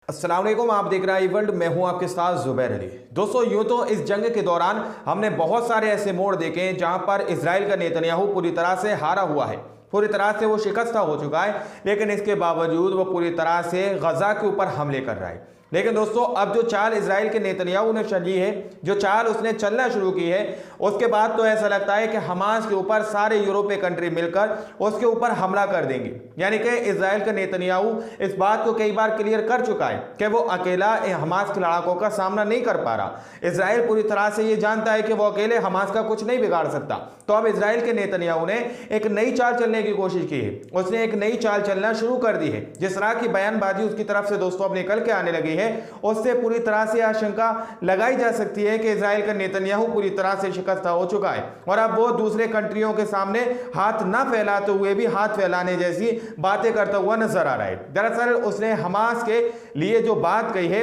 अस्सलाम वालेकुम, आप देख रहे हैं वर्ल्ड। मैं हूं आपके साथ जुबैर अली। दोस्तों, यूं तो इस जंग के दौरान हमने बहुत सारे ऐसे मोड़ देखे हैं जहां पर इजराइल का नेतन्याहू पूरी तरह से हारा हुआ है, पूरी तरह से वो शिकस्ता हो चुका है। लेकिन इसके बावजूद वो पूरी तरह से गजा के ऊपर हमले कर रहा है। लेकिन दोस्तों, अब जो चाल इजराइल के नेतन्याहू ने चली है, जो चाल उसने चलना शुरू की है, उसके बाद तो ऐसा लगता है कि हमास के ऊपर सारे यूरोपीय कंट्री मिलकर उसके ऊपर हमला कर देंगे। यानी कि इजराइल का नेतन्याहू इस बात को कई बार क्लियर कर चुका है कि वो अकेला हमास के लड़ाकों का सामना नहीं कर पा रहा। इजराइल पूरी तरह से ये जानता है कि वो अकेले हमास का कुछ नहीं बिगाड़ सकता। तो अब इजराइल के नेतन्याहू ने एक नई चाल चलने की कोशिश की है। उसने एक नई चाल चलना शुरू कर दी है। जिस तरह की बयानबाजी उसकी तरफ से दोस्तों अब निकल के आने लगी है, उससे पूरी तरह से आशंका लगाई जा सकती है कि इजराइल का नेतन्याहू पूरी तरह से शिकस्ता हो चुका है और अब वो दूसरे कंट्रियों के सामने हाथ ना फैलाते हुए भी हाथ फैलाने जैसी बातें करता हुआ नजर आ रहा है। दरअसल उसने हमास के लिए जो बात कही है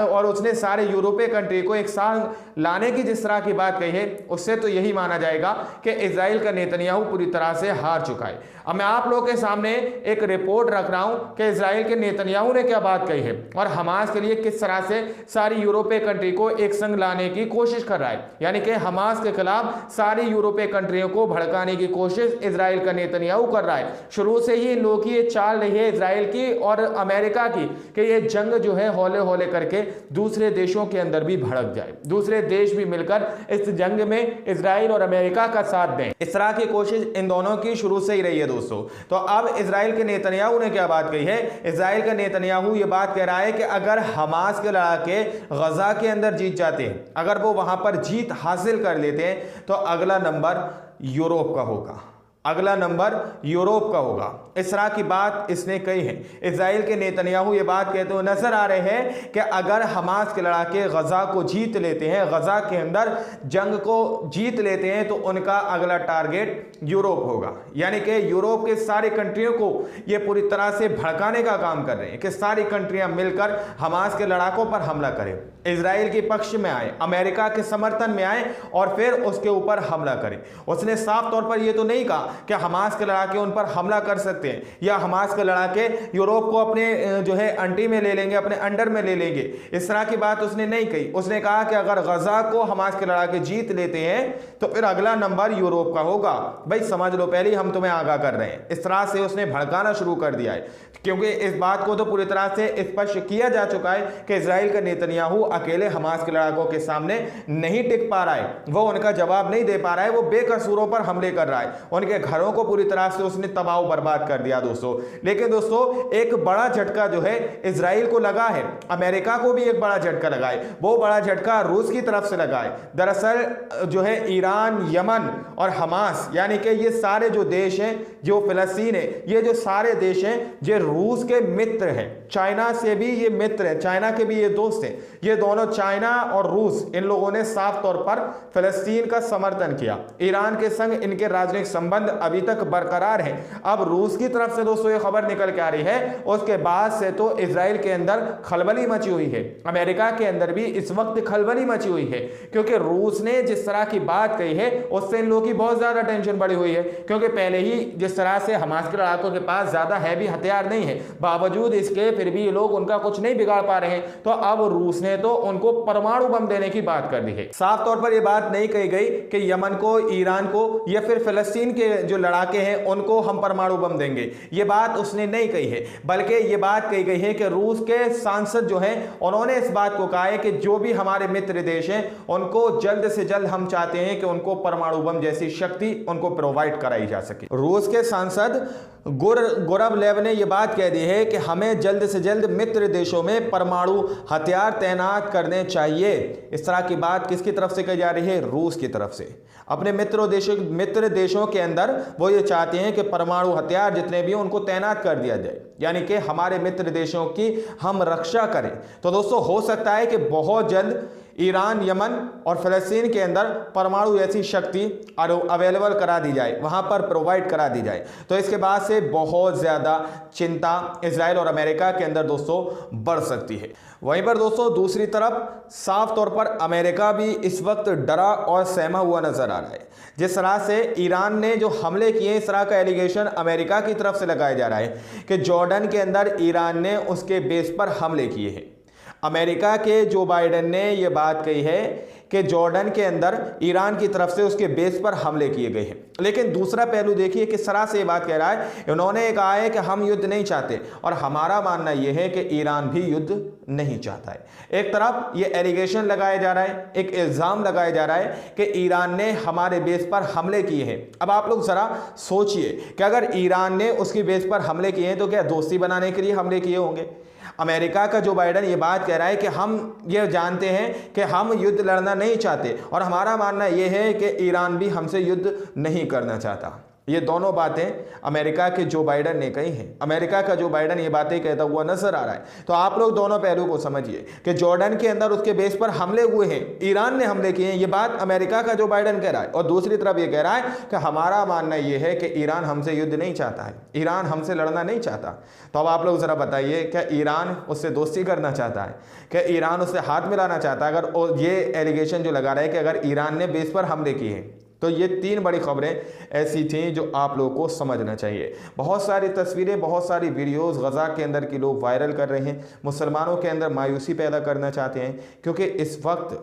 और उसने सारे यूरोपीय कंट्री को एक साथ लाने की जिस तरह की बात कही है, उससे तो यही माना जाएगा कि इजराइल का नेतन्याहू पूरी तरह से हार चुका है। अब मैं आप लोगों के सामने एक रिपोर्ट रख रहा हूं कि इजराइल के नेतन्याहू ने क्या बात कही है और हमास के लिए किस तरह से सारी यूरोपीय कंट्री को एक संग लाने की कोशिश कर रहा है। यानी कि हमास के खिलाफ सारी यूरोपीय कंट्रियों को भड़काने की कोशिश इजराइल का नेतन्याहू कर रहा है। शुरू से ही इन लोगों की ये चाल रही है इजराइल की और अमेरिका की कि ये जंग जो है हौले हौले करके दूसरे देशों के अंदर भी भड़क जाए, दूसरे देश भी मिलकर इस जंग में इजराइल और अमेरिका का साथ दें। इस तरह की कोशिश इन दोनों की शुरू से ही रही है दोस्तों। तो अब इजराइल के नेतन्याहू ने क्या बात कही है? इजराइल का नेतन्याहू ये बात कह रहा है कि अगर हमास के लड़ाके गजा के अंदर जीत जाते हैं, अगर वो वहां पर जीत हासिल कर लेते हैं, तो अगला नंबर यूरोप का होगा, अगला नंबर यूरोप का होगा। इस तरह की बात इसने कही है। इजराइल के नेतन्याहू ये बात कहते हुए नजर आ रहे हैं कि अगर हमास के लड़ाके गजा को जीत लेते हैं, गजा के अंदर जंग को जीत लेते हैं, तो उनका अगला टारगेट यूरोप होगा। यानी कि यूरोप के सारी कंट्रियों को ये पूरी तरह से भड़काने का काम कर रहे हैं कि सारी कंट्रियां मिलकर हमास के लड़ाकों पर हमला करें, इजराइल के पक्ष में आए, अमेरिका के समर्थन में आए और फिर उसके ऊपर हमला करें। उसने साफ तौर पर यह तो नहीं कहा कि हमास के लड़ाके उन पर हमला कर सकते हैं या हमास के लड़ाके यूरोप को अपने जो है अंटी में ले लेंगे, अपने अंडर में ले लेंगे। इस तरह की बात उसने नहीं कही। उसने कहा कि अगर गजा को हमास के लड़ाके जीत लेते हैं तो फिर अगला नंबर यूरोप का होगा। भाई समझ लो, पहले ही हम तुम्हें आगाह कर रहे हैं। इस तरह से उसने भड़काना शुरू कर दिया है, क्योंकि इस बात को तो पूरी तरह से स्पष्ट किया जा चुका है कि इजराइल का नेतन्याहू अकेले हमास के लड़ाकों के सामने नहीं टिक पा रहा है, वो उनका जवाब नहीं दे पा रहा है, वो बेकसूरों पर हमले कर रहा है, उनके घरों को पूरी तरह से उसने तबाह बर्बाद कर दिया दोस्तों। लेकिन दोस्तों, एक बड़ा झटका जो है इजराइल को लगा है, अमेरिका को भी एक बड़ा झटका लगा है। वो बड़ा झटका रूस की तरफ से लगा है। दरअसल जो है ईरान, यमन और हमास, यानी कि ये सारे जो देश हैं, जो फिलिस्तीन है, ये जो सारे देश हैं, ये रूस के मित्र हैं। चाइना से भी ये मित्र है, चाइना के भी ये दोस्त हैं। ये दोनों, चाइना और रूस, इन लोगों ने साफ तौर पर फिलिस्तीन का समर्थन किया। ईरान के संग इनके राजनीतिक संबंध अभी तक बरकरार है। अब रूस की तरफ से दोस्तों ये खबर निकल के आ रही है, उसके बाद से तो इजराइल के अंदर खलबली मची हुई है, अमेरिका के अंदर भी इस वक्त खलबली मची हुई है, क्योंकि रूस ने जिस तरह की बात कही है उससे इन लोगों की बहुत ज्यादा टेंशन बढ़ी हुई है। क्योंकि पहले ही जिस तरह से हमास के लड़ाकों के पास ज्यादा हैवी हथियार नहीं है, बावजूद इसके फिर भी ये लोग उनका कुछ नहीं बिगाड़ पा रहे हैं। तो अब रूस ने तो उनको परमाणु बम देने की बात कर दी है। साफ तौर पर यह बात नहीं कही गई कि यमन को, ईरान को या फिर फिलिस्तीन के जो लड़ाके हैं उनको हम परमाणु बम देंगे, ये बात उसने नहीं कही है। बल्कि ये बात कही गई है कि रूस के सांसद जो हैं उन्होंने इस बात को कहा है कि जो भी हमारे मित्र देश हैं उनको जल्द से जल्द हम चाहते हैं कि उनको परमाणु बम जैसी शक्ति उनको प्रोवाइड कराई जा सके। रूस के सांसद गुरबलेव ने यह बात कह दी है कि हमें जल्द से जल्द मित्र देशों में परमाणु हथियार तैनात करने चाहिए। इस तरह की बात किसकी तरफ से कही जा रही है? रूस की तरफ से। अपने मित्र देशों के अंदर वो ये चाहते हैं कि परमाणु हथियार जितने भी हैं उनको तैनात कर दिया जाए, यानी कि हमारे मित्र देशों की हम रक्षा करें। तो दोस्तों, हो सकता है कि बहुत जल्द ईरान, यमन और फिलिस्तीन के अंदर परमाणु जैसी शक्ति अवेलेबल करा दी जाए, वहां पर प्रोवाइड करा दी जाए। तो इसके बाद से बहुत ज्यादा चिंता इजराइल और अमेरिका के अंदर दोस्तों बढ़ सकती है। वहीं पर दोस्तों दूसरी तरफ साफ तौर पर अमेरिका भी इस वक्त डरा और सहमा हुआ नजर आ रहा है। जिस तरह से ईरान ने जो हमले किए, इस तरह का एलिगेशन अमेरिका की तरफ से लगाया जा रहा है कि जॉर्डन के अंदर ईरान ने उसके बेस पर हमले किए हैं। अमेरिका के जो बाइडेन ने यह बात कही है कि जॉर्डन के अंदर ईरान की तरफ से उसके बेस पर हमले किए गए हैं। लेकिन दूसरा पहलू देखिए किस तरह से ये बात कह रहा है। उन्होंने कहा है कि हम युद्ध नहीं चाहते, और हमारा मानना यह है कि ईरान भी युद्ध नहीं चाहता है। एक तरफ ये एलिगेशन लगाया जा रहा है, एक इल्ज़ाम लगाया जा रहा है कि ईरान ने हमारे बेस पर हमले किए हैं। अब आप लोग ज़रा सोचिए कि अगर ईरान ने उसकी बेस पर हमले किए हैं तो क्या दोस्ती बनाने के लिए हमले किए होंगे? अमेरिका का जो बाइडेन ये बात कह रहा है कि हम ये जानते हैं कि हम युद्ध लड़ना नहीं चाहते, और हमारा मानना यह है कि ईरान भी हमसे युद्ध नहीं करना चाहता। ये दोनों बातें अमेरिका के जो बाइडेन ने कही हैं। अमेरिका का जो बाइडेन ये बातें कहता हुआ नजर आ रहा है। तो आप लोग दोनों पहलू को समझिए कि जॉर्डन के अंदर उसके बेस पर हमले हुए हैं, ईरान ने हमले किए हैं, ये बात अमेरिका का जो बाइडेन कह रहा है। और दूसरी तरफ ये कह रहा है कि हमारा मानना यह है कि ईरान हमसे युद्ध नहीं चाहता है, ईरान हमसे लड़ना नहीं चाहता। तो अब आप लोग ज़रा बताइए, क्या ईरान उससे दोस्ती करना चाहता है? क्या ईरान उससे हाथ मिलाना चाहता है? अगर ये एलिगेशन जो लगा रहा है कि अगर ईरान ने बेस पर हमले किए हैं, तो ये तीन बड़ी खबरें ऐसी थीं जो आप लोगों को समझना चाहिए। बहुत सारी तस्वीरें, बहुत सारी वीडियोस गज़ा के अंदर की लोग वायरल कर रहे हैं, मुसलमानों के अंदर मायूसी पैदा करना चाहते हैं, क्योंकि इस वक्त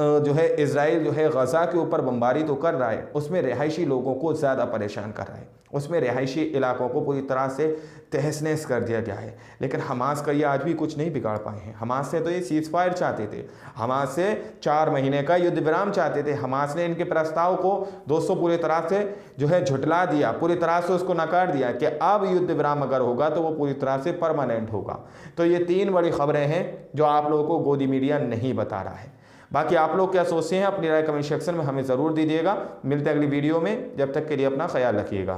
जो है इजराइल जो है गज़ा के ऊपर बमबारी तो कर रहा है, उसमें रिहायशी लोगों को ज़्यादा परेशान कर रहा है, उसमें रिहायशी इलाकों को पूरी तरह से तहस-नहस कर दिया गया है। लेकिन हमास का ये आज भी कुछ नहीं बिगाड़ पाए हैं। हमास से तो ये सीज़ फायर चाहते थे, हमास से 4 महीने का युद्ध विराम चाहते थे। हमास ने इनके प्रस्ताव को दोस्तों पूरी तरह से जो है झुटला दिया, पूरी तरह से उसको नकार दिया कि अब युद्ध विराम अगर होगा तो वो पूरी तरह से परमानेंट होगा। तो ये 3 बड़ी खबरें हैं जो आप लोगों को गोदी मीडिया नहीं बता रहा है। बाकी आप लोग क्या सोचते हैं अपनी राय कमेंट सेक्शन में हमें ज़रूर दीजिएगा। मिलते हैं अगली वीडियो में, जब तक के लिए अपना ख्याल रखिएगा।